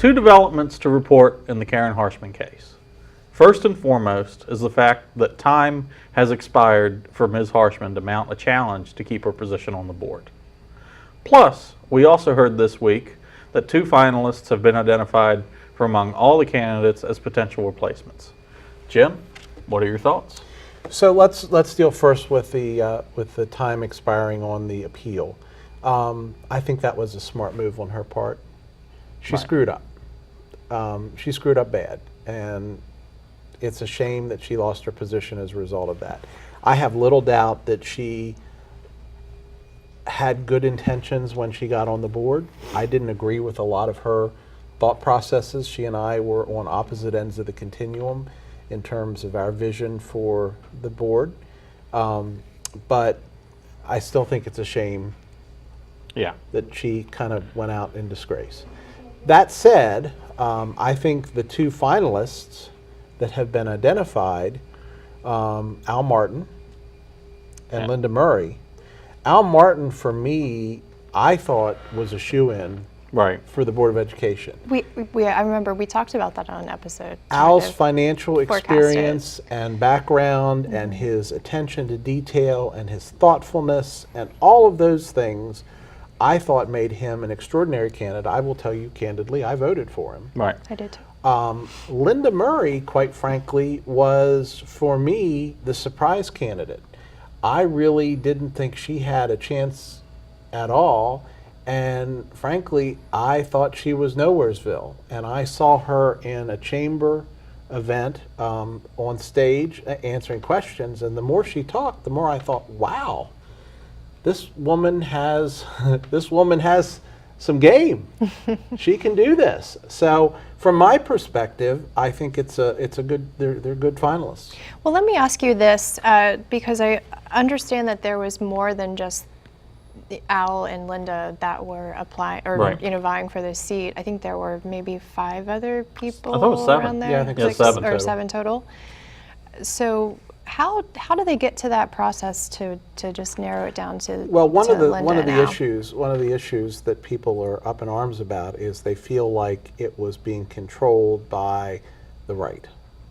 Two developments to report in the Karen Harshman case. First and foremost is the fact that time has expired for Ms. Harshman to mount a challenge to keep her position on the board. Plus, we also heard this week that two finalists have been identified from among all the candidates as potential replacements. Jim, what are your thoughts? So let's deal first with the time expiring on the appeal. I think that was a smart move on her part. She screwed up. She screwed up bad, and it's a shame that she lost her position as a result of that. I have little doubt that she had good intentions when she got on the board. I didn't agree with a lot of her thought processes. She and I were on opposite ends of the continuum in terms of our vision for the board. But I still think it's a shame that she kind of went out in disgrace. That said, I think the two finalists that have been identified, Al Martin and Linda Murray. Al Martin, for me, I thought was a shoo-in for the Board of Education. I remember we talked about that on an episode. Al's financial experience and background and his attention to detail and his thoughtfulness and all of those things, I thought made him an extraordinary candidate. I will tell you candidly, I voted for him. Right. I did too. Linda Murray, quite frankly, was, for me, the surprise candidate. I really didn't think she had a chance at all, and frankly, I thought she was Nowheresville. And I saw her in a chamber event on stage answering questions, and the more she talked, the more I thought, wow, this woman has some game. She can do this. So from my perspective, I think it's a good, they're good finalists. Well, let me ask you this, because I understand that there was more than just Al and Linda that were applying or vying for this seat. I think there were maybe 5 other people I thought it was 7. around there. Yeah, I think so. 7 total. 7 total. So how do they get to that process to just narrow it down to one of Linda the issues that people are up in arms about is they feel like it was being controlled by the right,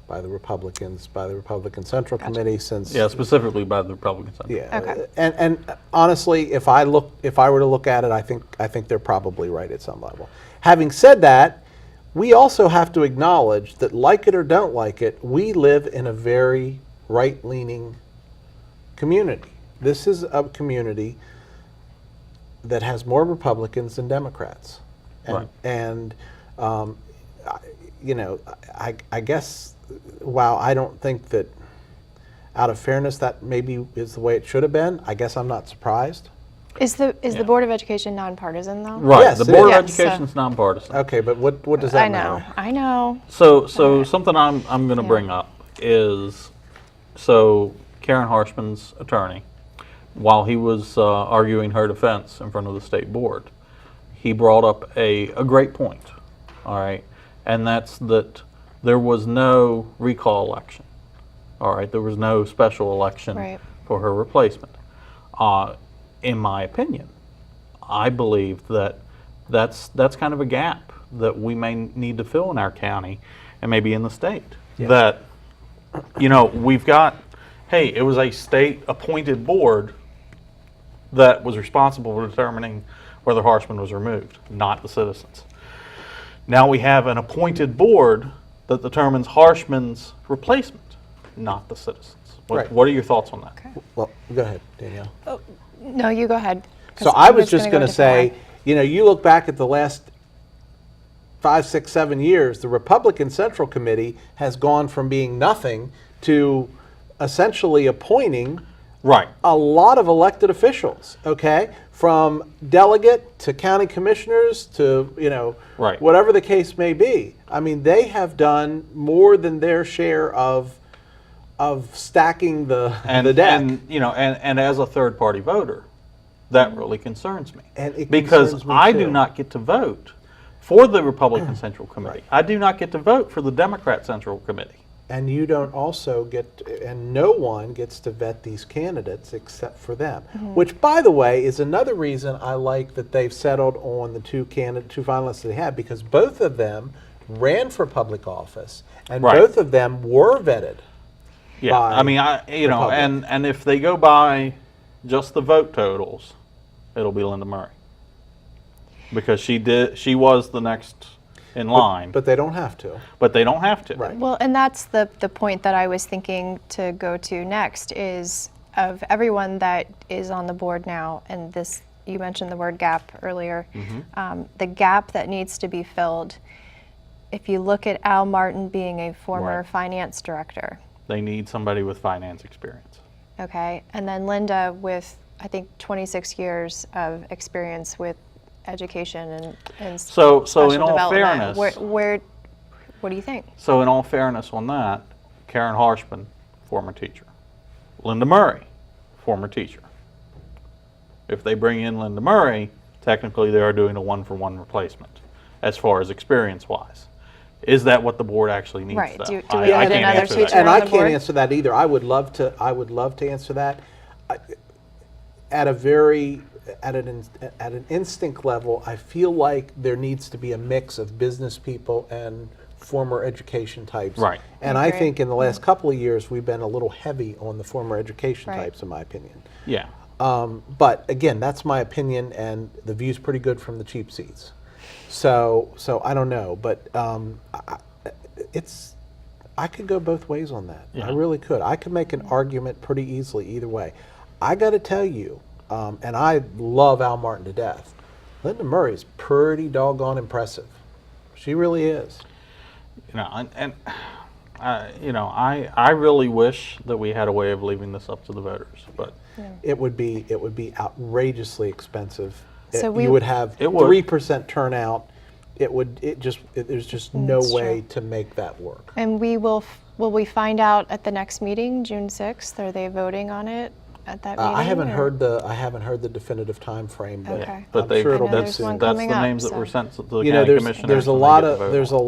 by the Republicans, by the Republican Central Committee. Since specifically by the Republican Central. Okay. And honestly, if I were to look at it, I think they're probably right at some level. Having said that, we also have to acknowledge that, like it or don't like it, we live in a very right-leaning community. This is a community that has more Republicans than Democrats, and I guess while I don't think that, out of fairness, that maybe is the way it should have been, I guess I'm not surprised. Is the Board of Education nonpartisan though? Right. Yes, the Board of Education is nonpartisan. Okay, but what does that matter? I know. So something I'm going to bring up is, so Karen Harshman's attorney, while he was arguing her defense in front of the state board, he brought up a great point, all right, and that's that there was no recall election, all right, there was no special election for her replacement. In my opinion, I believe that that's kind of a gap that we may need to fill in our county and maybe in the state. That, we've got, hey, it was a state-appointed board that was responsible for determining whether Harshman was removed, not the citizens. Now we have an appointed board that determines Harshman's replacement, not the citizens. What are your thoughts on that? Okay. Well, go ahead, Danielle. Oh, no, you go ahead. So I was just going to say, you look back at the last 5, 6, 7 years, the Republican Central Committee has gone from being nothing to essentially appointing a lot of elected officials, okay? From delegate to county commissioners to, whatever the case may be. I mean, they have done more than their share of stacking the deck. And as a third-party voter, that really concerns me. And it because concerns me I too. do not get to vote for the Republican Central Committee. I do not get to vote for the Democrat Central Committee. And you don't also get, and no one gets to vet these candidates except for them. Which, by the way, is another reason I like that they've settled on the two finalists they had, because both of them ran for public office, and Right. both of them were vetted. Yeah, by I mean, the public. and if they go by just the vote totals, it'll be Linda Murray. Because she was the next in line, But they don't have to. but they don't have to. Right. Well, and that's the point that I was thinking to go to next is of everyone that is on the board now, and this, you mentioned the word gap earlier, the gap that needs to be filled. If you look at Al Martin being a former Right. finance director, They need somebody with finance experience. okay, and then Linda with, I think, 26 years of experience with education and So special in all development. fairness, What do you think? so in all fairness on that, Karen Harshman, former teacher. Linda Murray, former teacher. If they bring in Linda Murray, technically they are doing a one-for-one replacement as far as experience-wise. Is that what the board actually needs, Right. though? Do we I need can't another answer teacher that. And on I the can't board? answer that either. I would love to answer that. At an instinct level, I feel like there needs to be a mix of business people and former education types. Right. And I I agree. think in the last couple of years, we've been a little heavy on the former education Right. types, in my opinion. Yeah. But again, that's my opinion, and the view's pretty good from the cheap seats. So I don't know, but I could go both ways on that. Yeah. I really could. I could make an argument pretty easily either way. I got to tell you, and I love Al Martin to death. Linda Murray is pretty doggone impressive. She really is. I really wish that we had a way of leaving this up to the voters, but It would be outrageously expensive. So You would have It would. 3% turnout. There's just no That's way true. to make that work. And will we find out at the next meeting, June 6th? Are they voting on it at that meeting? I haven't or- heard the definitive time frame, but Okay. but I'm they sure it'll I know be there's soon. one that's coming the up, names that so- were sent to the You know, county commissioners. there's a and they lot get to of vote there's a on it.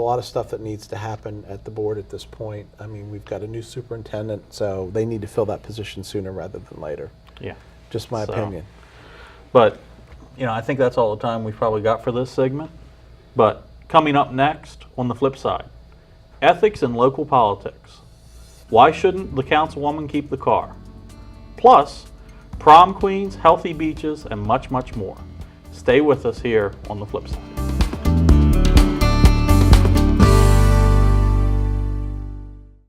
lot of stuff that needs to happen at the board at this point. I mean, we've got a new superintendent, so they need to fill that position sooner rather than later. Yeah. Just my So- opinion. But, I think that's all the time we've probably got for this segment. But coming up next on the flip side, ethics in local politics. Why shouldn't the councilwoman keep the car? Plus, prom queens, healthy beaches, and much, much more. Stay with us here on the flip side.